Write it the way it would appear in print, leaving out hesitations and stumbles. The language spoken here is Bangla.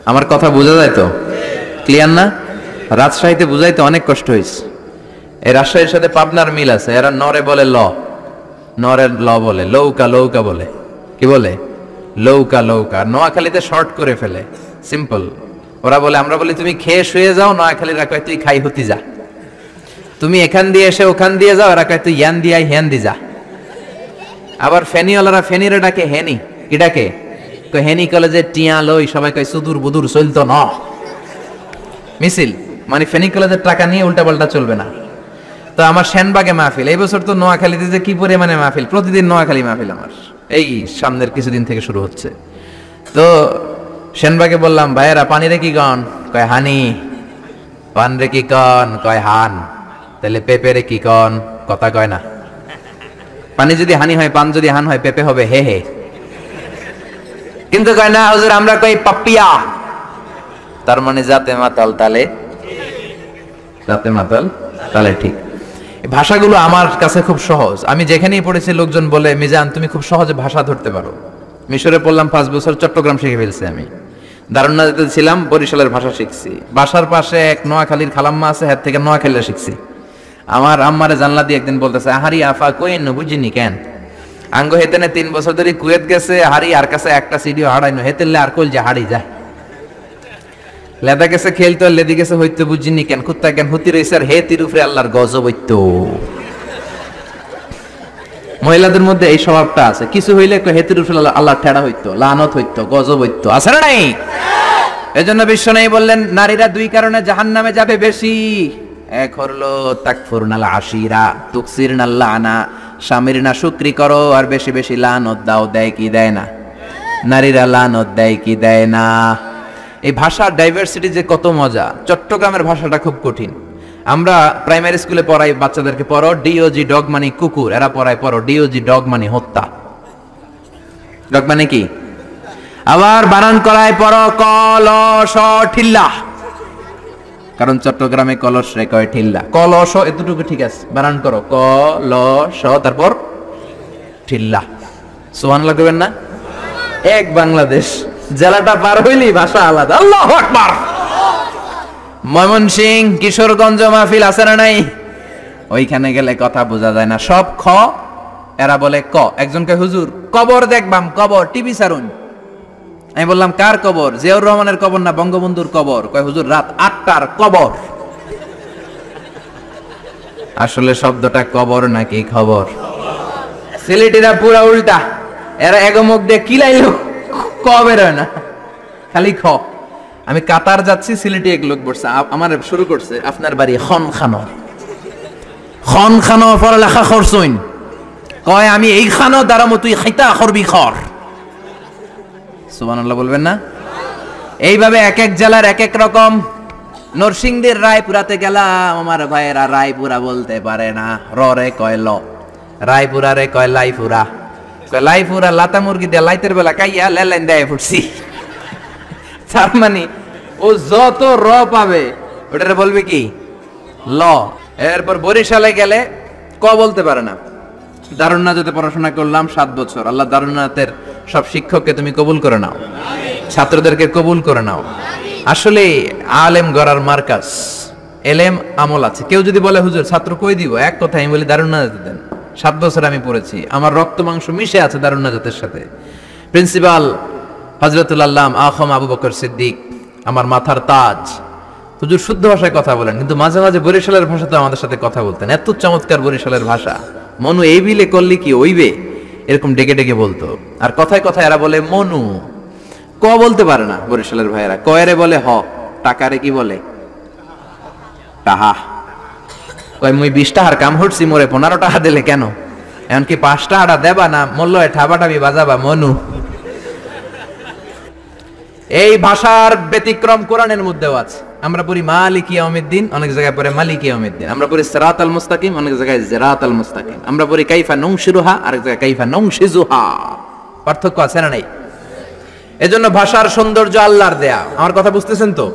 আমার কথা বোঝা যায় তো? ক্লিয়ার না? রাজশাহীতে বুঝাইতে অনেক কষ্ট হয়েছে। এই রাজশাহীর সাথে পাবনার মিল আছে। এরা নরে বলে ল, নরের ল বলে, লৌকা লৌকা বলে। কি বলে? লৌকা লৌকা। নোয়াখালীতে শর্ট করে ফেলে, সিম্পল। ওরা বলে, আমরা বলি তুমি খেয়ে শুয়ে যাও, নোয়াখালীরা কয় তুই খাই হতি যা। তুমি এখান দিয়ে এসে ওখান দিয়ে যাও, এরা কয় তুই ইয়ান দিয়ে হ্যান দি যা। আবার ফেনিওয়ালারা ফেনিরে ডাকে হেনি। কি ডাকে? হেনি কলেজে টিয়া লই, সবাই কয় সুদূর বুদুর চলতো না মিছিল, মানে ফেনী কলেজের টাকা নিয়ে উল্টা পাল্টা চলবে না। তো আমার সেনবাগে মাহফিল, এই বছর তো নোয়াখালীতে যে কি পরিমাণে মাহফিল, প্রতিদিন নোয়াখালী মাহফিল আমার এই সামনের কিছুদিন থেকে শুরু হচ্ছে। তো সেনবাগে বললাম, ভাইয়েরা পানি রে কি কন? কয় হানি। পান রে কি কন? কয় হান। তাহলে পেঁপে রে কি কন? কথা কয় না। পানি যদি হানি হয়, পান যদি হান হয়, পেঁপে হবে হে হে। কিন্তু কয় না হুজুর, আমরা কই পাপিয়া। তার মানে জাতে মাতাল তালে, জাতে মাতাল তালে ঠিক। ভাষাগুলো আমার কাছে খুব সহজ। আমি যেখানেই পড়েছি লোকজন বলে, মিজান তুমি খুব সহজে ভাষা ধরতে পারো। মিশরে পড়লাম 5 বছর, চট্টগ্রাম শিখে ফেলছি আমি। দারুন্নাতে ছিলাম, বরিশালের ভাষা শিখছি। বাসার পাশে এক নোয়াখালীর খালাম্মা আছে, হাত থেকে নোয়াখালীরা শিখছি। আমার আম্মারে জানলা দিয়ে একদিন বলতেছে, আহারি আফা কইন বুঝিনি কেন আঙ্গ হেতেনে 3 বছর ধরে কুয়েত গেছে, হারি আর কাছে একটা সিডিও হারাইনো, হেতেলে আর কইল যে হারি যায়। লেদা গেছে খেলতো, লেদি গেছে হইতো বুঝিনি কেন, কুত্তা কেন হুতি রইছে, আর হেতির উপরে আল্লাহর গজব হইতো। মহিলাদের মধ্যে এই স্বভাবটা আছে, কিছু হইলে হেতির উপরে আল্লাহর ঠেড়া হইতো, লানত হইতো, গজব হইতো, আছে না নাই? এজন্য বিশ্ব নেই বললেন, নারীরা 2 কারণে জাহান্নামে যাবে বেশি। এক হলো তাকফুরনাল আশিরা, তুকসিরনাল লানা, স্বামীর না শুকরি করো আর বেশি বেশি লানত দাও। দেয় কি দেয় না? নারীরা লানত দেয় কি দেয় না? এই ভাষার ডাইভার্সিটি যে কত মজা। চট্টগ্রামের ভাষাটা খুব কঠিন। আমরা প্রাইমারি স্কুলে পড়াই বাচ্চাদেরকে, পড়ো ডিওজি ডগ মানে কুকুর, এরা পড়ায় পড়ো ডিওজি ডগ মানে হত্যা। ডগ মানে কি? আবার বানান করায় পড়ো কলস ঠিল্লা, কারণ চট্টগ্রামে কলস রে কয় ঠিল্লা। কলস এতটুকু ঠিক আছে, বানান করো কলস তারপর ঠিল্লা। সুবহানাল্লাহ কইবেন না? এক বাংলাদেশ, জেলাটা পার হইলেই ভাষা আলাদা। আল্লাহু আকবার। ময়মনসিংহ, কিশোরগঞ্জ মাহফিল আছে না নাই? ওইখানে গেলে কথা বোঝা যায় না, সব খ, এরা বলে ক। একজনকে হুজুর কবর দেখবাম, কবর টিভি সারুন। আমি বললাম কার কবর? জিয়াউর রহমানের কবর না বঙ্গবন্ধুর কবর? কয় হুজুর রাত 8টার কবর। আসলে শব্দটা কবর নাকি খবর? সিলেটিরা পুরা উল্টা, এরা এগমুখ দিয়ে কিলাইলো ক বের হয় না, খালি খ। আমি কাতার যাচ্ছি, সিলেটি এক লোক বসছে, আমার শুরু করছে, আপনার বাড়ি খনখানো, খনখানো পড়ালেখা করছইন? কয় আমি এইখানো দাঁড়ামো, তুই খাইতা করবি খর। সুবহানাল্লাহ বলবেন না? এইভাবে এক এক জেলার এক এক রকম। নরসিংদীর রায়পুরাতে গেলাম, আমার ভাইয়েরা রায়পুরা বলতে পারে না, র রে কয় ল, রায়পুরা রে কয় লাইপুরা। কয় লাইপুরা লাতা মুরগি দিয়ে লাইতের বেলা কাইয়া লেলাইন দেয় ফুটছি। তার মানে ও যত র পাবে ওটারে বলবে কি ল। এরপর বরিশালে গেলে ক বলতে পারে না। দারুন্নাতে পড়াশোনা করলাম 7 বছর। আল্লাহ দারুন্নাতের সব শিক্ষককে তুমি কবুল করে নাও, ছাত্রদেরকে কবুল করে নাও। আসলে আলেম গড়ার মার্কাজ, এলেম আমল আছে। কেউ যদি বলে হুজুর ছাত্র কই দিব, এক কথা আমি বলি দারুন্নাতে দেন। 7 বছর আমি পড়েছি, আমার রক্ত মাংস মিশে আছে দারুন্নাতের সাথে। প্রিন্সিপাল হযরতুল আল্লাম আখম আবু বকর সিদ্দিক আমার মাথার তাজ। হুজুর শুদ্ধ ভাষায় কথা বলেন, কিন্তু মাঝে মাঝে বরিশালের ভাষাতে আমাদের সাথে কথা বলতেন। এত চমৎকার বরিশালের ভাষা, মনু এই বিলে করলি কি ওইবে, এরকম ডেকে ডেকে বলতো। আর কথায় কথায় এরা বলে মনু, ক বলতে পারে না বরিশালের ভাইয়েরা। কয়রে বলে হ, টাকারে কি বলে টাহা। কয় মুই 20 টাকার কাম হচ্ছি, মোরে 15 টাকা দিলে কেন? এমনকি 5 টাকাটা দেবা না, মূল্য ঠাবাটাবি বাজাবা মনু। এই ভাষার ব্যতিক্রম কোরআনের মধ্যেও আছে। আমরা পড়ি মালিকি ইয়াউমিদ্দিন, অনেক জায়গায় পড়ে মালিকি ইয়াউমিদ্দিন। আমরা পড়ি সিরাতাল মুস্তাকিম, অনেক জায়গায় সিরাতাল মুস্তাকিম। আমরা পড়ি কাইফা নুনশিরুহা, আরেক জায়গায় কাইফা নুনশিজুহা। পার্থক্য আছে না নাই? এজন্য ভাষার সৌন্দর্য আল্লাহর দেয়া। আমার কথা বুঝতেছেন তো?